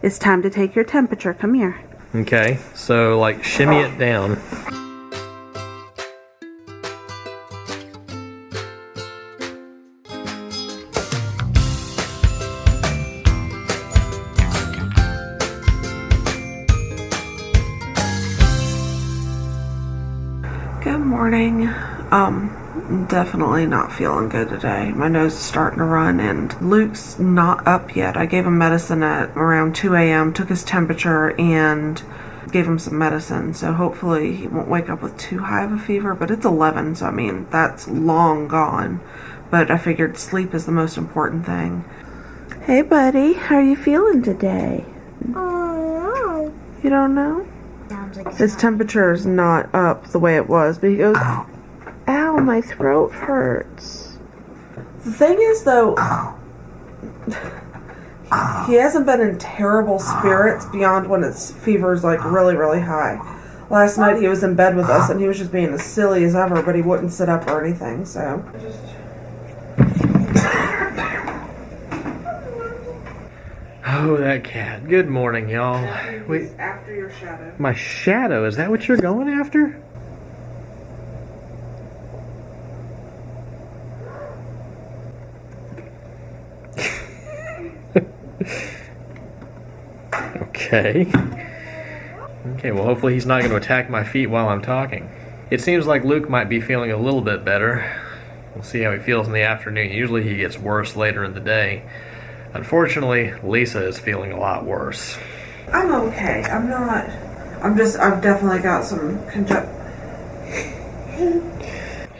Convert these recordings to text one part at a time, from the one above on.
It's time to take your temperature. Come here. Okay, so like shimmy it down. Good morning. Definitely not feeling good today. My nose is starting to run and Luke's not up yet. I gave him medicine at around 2 a.m., took his temperature and gave him some medicine. So hopefully he won't wake up with too high of a fever, but it's 11, so I mean, that's long gone. But I figured sleep is the most important thing. Hey buddy, how are you feeling today? Oh, You don't know? sounds like His temperature is not up the way it was, but he goes, ow, my throat hurts. The thing is, though, he hasn't been in terrible spirits beyond when his fever's like really, really high. Last night he was in bed with us and he was just being as silly as ever, but he wouldn't sit up or anything, so. Oh, that cat. Good morning, y'all. Wait, After your shadow. my shadow, is that what you're going after? Okay. Okay, well hopefully he's not going to attack my feet while I'm talking. It seems like Luke might be feeling a little bit better. We'll see how he feels in the afternoon. Usually he gets worse later in the day. Unfortunately, Lisa is feeling a lot worse. I'm okay. I've definitely got some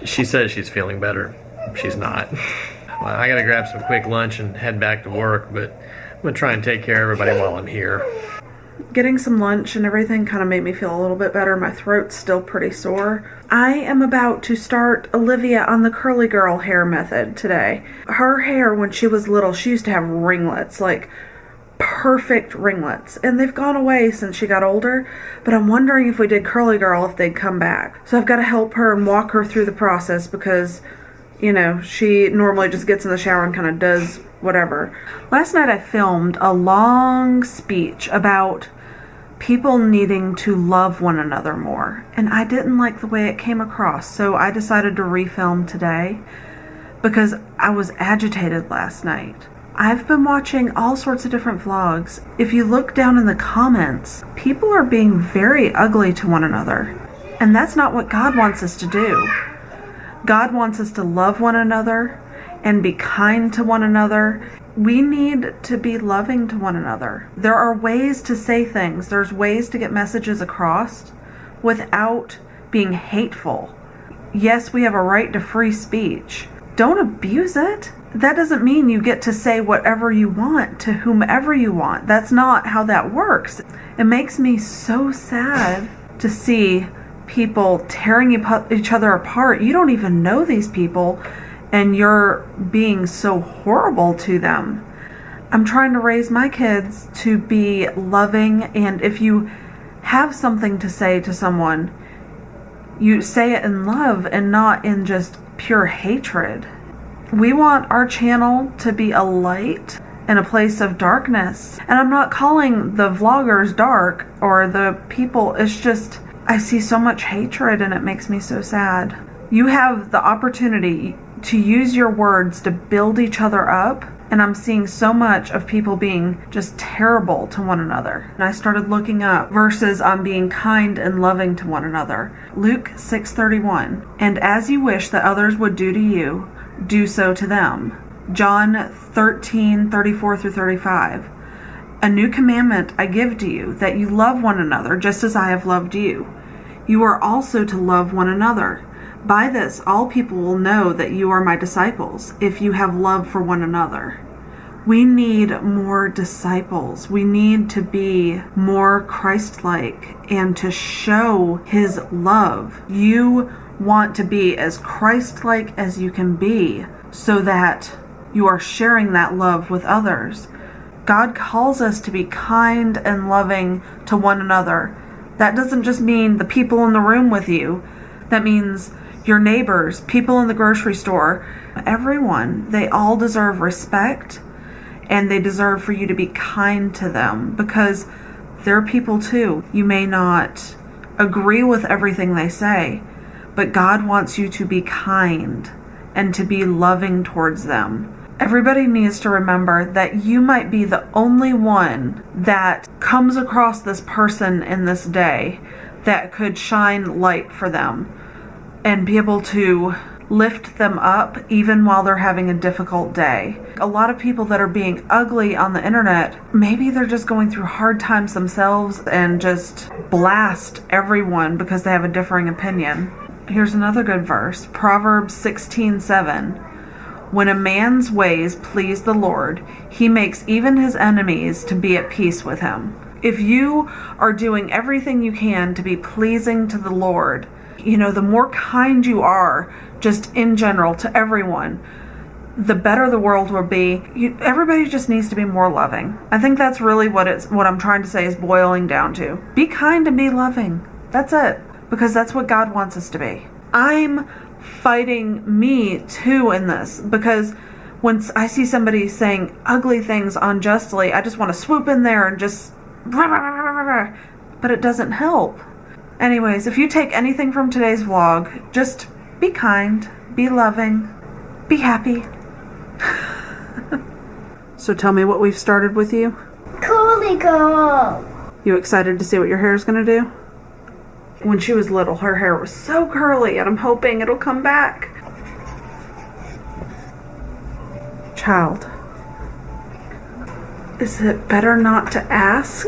She says she's feeling better. She's not. Well, I gotta grab some quick lunch and head back to work, but I'm gonna try and take care of everybody while I'm here. Getting some lunch and everything kind of made me feel a little bit better. My throat's still pretty sore. I am about to start Olivia on the curly girl hair method today. Her hair, when she was little, she used to have ringlets, like perfect ringlets. And they've gone away since she got older. But I'm wondering if we did curly girl, if they'd come back. So I've got to help her and walk her through the process because, you know, she normally just gets in the shower and kind of does whatever. Last night I filmed a long speech about people needing to love one another more, and I didn't like the way it came across, so I decided to refilm today because I was agitated last night. I've been watching all sorts of different vlogs. If you look down in the comments, people are being very ugly to one another, and that's not what God wants us to do. God wants us to love one another and be kind to one another. We need to be loving to one another. There are ways to say things. There's ways to get messages across without being hateful. Yes, we have a right to free speech. Don't abuse it. That doesn't mean you get to say whatever you want to whomever you want. That's not how that works. It makes me so sad to see people tearing each other apart. You don't even know these people, and you're being so horrible to them. I'm trying to raise my kids to be loving, and if you have something to say to someone, you say it in love and not in just pure hatred. We want our channel to be a light in a place of darkness. And I'm not calling the vloggers dark or the people, it's just I see so much hatred and it makes me so sad. You have the opportunity to use your words to build each other up, and I'm seeing so much of people being just terrible to one another. And I started looking up verses on being kind and loving to one another. Luke 6:31, and as you wish that others would do to you, do so to them. John 13:34 through 35. A new commandment I give to you, that you love one another just as I have loved you. You are also to love one another. By this, all people will know that you are my disciples, if you have love for one another. We need more disciples. We need to be more Christ-like and to show his love. You want to be as Christ-like as you can be so that you are sharing that love with others. God calls us to be kind and loving to one another. That doesn't just mean the people in the room with you. That means your neighbors, people in the grocery store, everyone. They all deserve respect and they deserve for you to be kind to them, because they're people too. You may not agree with everything they say, but God wants you to be kind and to be loving towards them. Everybody needs to remember that you might be the only one that comes across this person in this day that could shine light for them and be able to lift them up even while they're having a difficult day. A lot of people that are being ugly on the internet, maybe they're just going through hard times themselves and just blast everyone because they have a differing opinion. Here's another good verse, Proverbs 16:7. When a man's ways please the Lord, he makes even his enemies to be at peace with him. If you are doing everything you can to be pleasing to the Lord, you know, the more kind you are, just in general, to everyone, the better the world will be. Everybody just needs to be more loving. I think that's really what I'm trying to say is boiling down to. Be kind and be loving. That's it. Because that's what God wants us to be. I'm fighting me too in this, because when I see somebody saying ugly things unjustly, I just want to swoop in there and just but it doesn't help. Anyways, if you take anything from today's vlog, just be kind, be loving, be happy. So tell me what we've started with you. Curly girl. You excited to see what your hair is going to do? When she was little, her hair was so curly, and I'm hoping it'll come back. Child, is it better not to ask?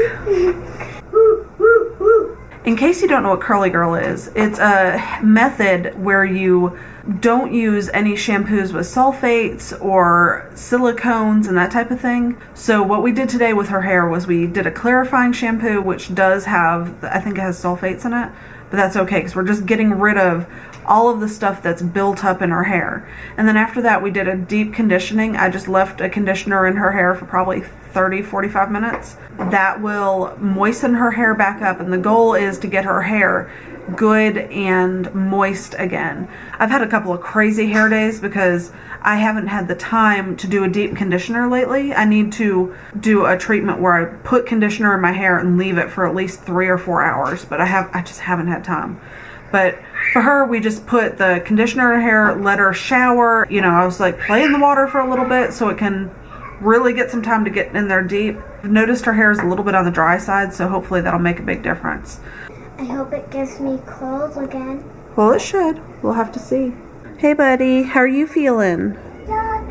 In case you don't know what curly girl is, it's a method where you don't use any shampoos with sulfates or silicones and that type of thing. So what we did today with her hair was we did a clarifying shampoo, which does have, I think it has sulfates in it, but that's okay because we're just getting rid of all of the stuff that's built up in her hair. And then after that, we did a deep conditioning. I just left a conditioner in her hair for probably 30-45 minutes. That will moisten her hair back up, and the goal is to get her hair good and moist again. I've had a couple of crazy hair days because I haven't had the time to do a deep conditioner lately. I need to do a treatment where I put conditioner in my hair and leave it for at least 3 or 4 hours, but I just haven't had time. But for her, we just put the conditioner in her hair, let her shower. You know, I was like, play in the water for a little bit so it can really get some time to get in there deep. I've noticed her hair is a little bit on the dry side, so hopefully that'll make a big difference. I hope it gives me curls again. Well, it should. We'll have to see. Hey, buddy. How are you feeling? Are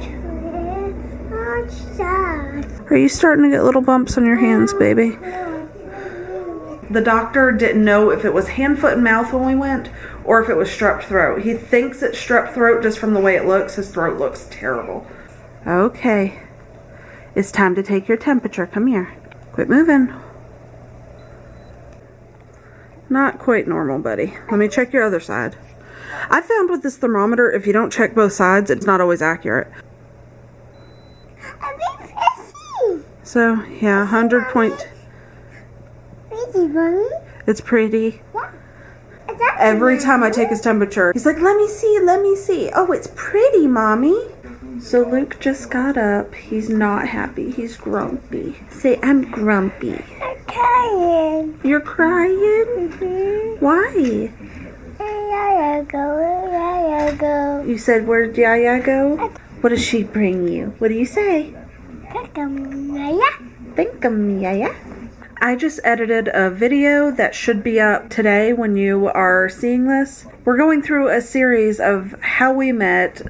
you starting to get little bumps on your hands, baby? The doctor didn't know if it was hand, foot, and mouth when we went, or if it was strep throat. He thinks it's strep throat just from the way it looks. His throat looks terrible. Okay. It's time to take your temperature. Come here. Quit moving. Not quite normal, buddy. Let me check your other side. I found with this thermometer, if you don't check both sides, it's not always accurate. I'm being pissy. So, yeah, 100 point... Pretty, Mommy. It's pretty. Yeah. Every time I take his temperature, he's like, let me see, let me see. Oh, it's pretty, Mommy. So Luke just got up. He's not happy. He's grumpy. Say, I'm grumpy. I'm crying. You're crying? Mm-hmm. Why? Yaya go. You said, where'd Yaya go? What does she bring you? What do you say? Thank you, Yaya. I just edited a video that should be up today when you are seeing this. We're going through a series of how we met,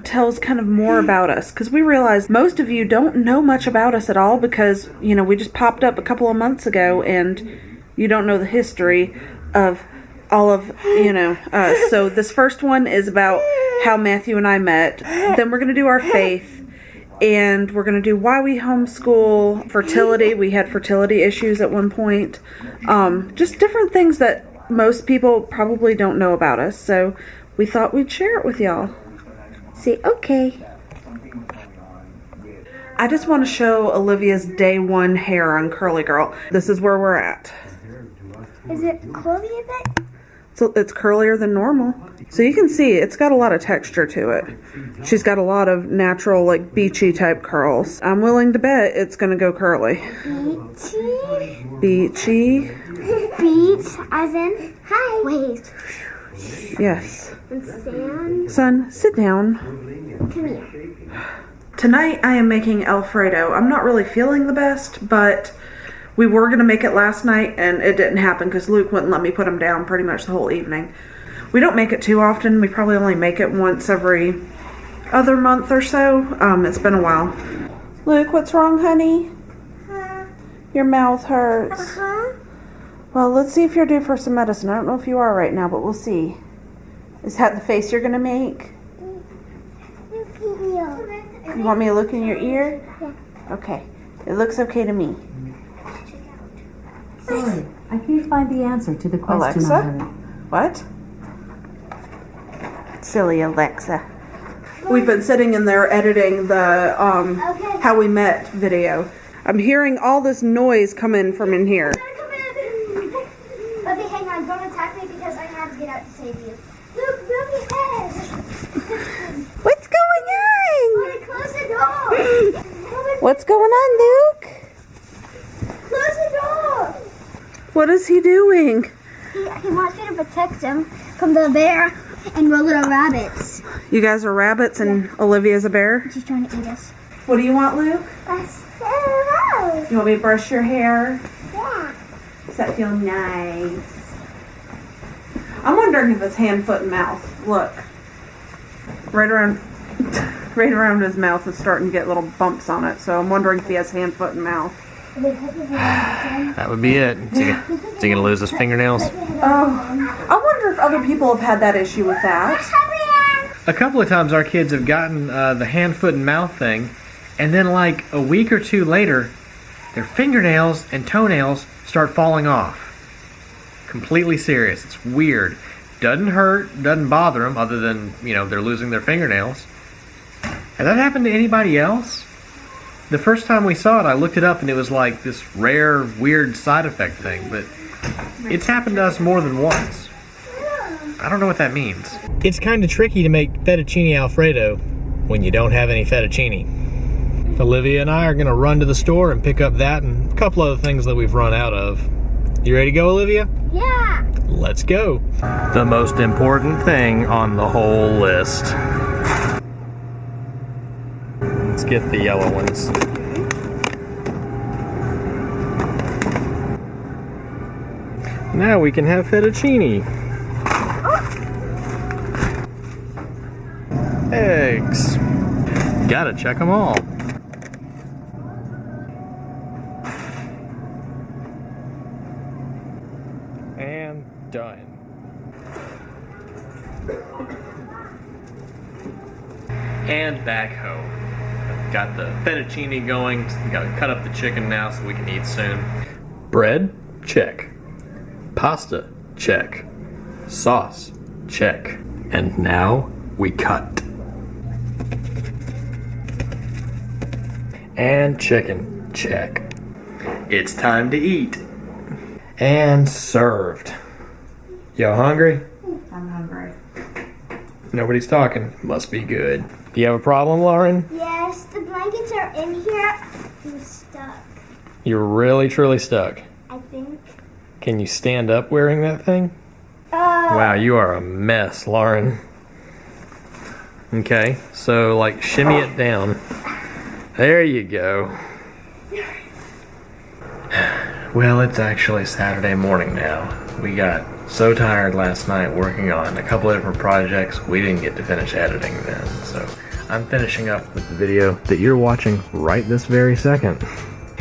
tells kind of more about us, because we realize most of you don't know much about us at all because, you know, we just popped up a couple of months ago and you don't know the history of all of, you know, so this first one is about how Matthew and I met. Then we're going to do our faith. And we're going to do why we homeschool, fertility. We had fertility issues at one point. Just different things that most people probably don't know about us. So we thought we'd share it with y'all. Say, okay. I just want to show Olivia's day one hair on Curly Girl. This is where we're at. Is it curly a bit? So it's curlier than normal. So you can see it's got a lot of texture to it. She's got a lot of natural, like, beachy type curls. I'm willing to bet it's going to go curly. Beachy. Beachy. Beach, as in, hi. Wait. Yes. And sand. Son, sit down. Come here. Tonight I am making Alfredo. I'm not really feeling the best, but we were going to make it last night and it didn't happen because Luke wouldn't let me put him down pretty much the whole evening. We don't make it too often. We probably only make it once every other month or so. It's been a while. Luke, what's wrong, honey? Your mouth hurts. Well, let's see if you're due for some medicine. I don't know if you are right now, but we'll see. Is that the face you're going to make? You want me to look in your ear? Okay. It looks okay to me. Sorry, I can't find the answer to the question. Alexa? What? Silly Alexa. We've been sitting in there editing the how we met video. I'm hearing all this noise come in from in here. Okay, hang on. Don't attack me because I have to get out to save you. Luke, move your head. What's going on? Close the door. What's going on, Luke? Close the door. What is he doing? He wants me to protect him from the bear and we're little rabbits. You guys are rabbits and Olivia's a bear? She's trying to eat us. What do you want, Luke? Yeah. You want me to brush your hair? Yeah. Does that feel nice? I'm wondering if it's hand, foot, and mouth. Look. Right around his mouth is starting to get little bumps on it. So I'm wondering if he has hand, foot, and mouth. That would be it. Is he going to lose his fingernails? I wonder if other people have had that issue with that. A couple of times our kids have gotten the hand, foot, and mouth thing, and then like a week or two later, their fingernails and toenails start falling off. Completely serious. It's weird. Doesn't hurt, doesn't bother them other than, they're losing their fingernails. Has that happened to anybody else? The first time we saw it, I looked it up and it was like this rare, weird side effect thing, but it's happened to us more than once. I don't know what that means. It's kind of tricky to make fettuccine Alfredo when you don't have any fettuccine. Olivia and I are going to run to the store and pick up that and a couple other things that we've run out of. You ready to go, Olivia? Yeah. Let's go. The most important thing on the whole list. Let's get the yellow ones. Now we can have fettuccine. Eggs. Gotta check them all. And done. And back home. Got the fettuccine going. Gotta cut up the chicken now so we can eat soon. Bread? Check. Pasta? Check. Sauce? Check. And now we cut. And chicken? Check. It's time to eat. And served. Y'all hungry? I'm hungry. Nobody's talking. Must be good. Do you have a problem, Lauren? Yes, the blankets are in here. I'm stuck. You're really, truly stuck. I think. Can you stand up wearing that thing? Wow, you are a mess, Lauren. Okay, so like shimmy it down. There you go. Well, it's actually Saturday morning now. We got so tired last night working on a couple of different projects, we didn't get to finish editing then. So I'm finishing up with the video that you're watching right this very second.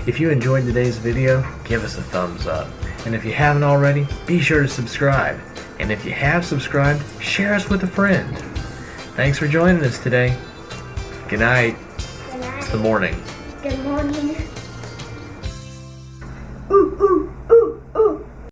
If you enjoyed today's video, give us a thumbs up. And if you haven't already, be sure to subscribe. And if you have subscribed, share us with a friend. Thanks for joining us today. Good night. Good night. It's the morning. Good morning. Ooh, ooh.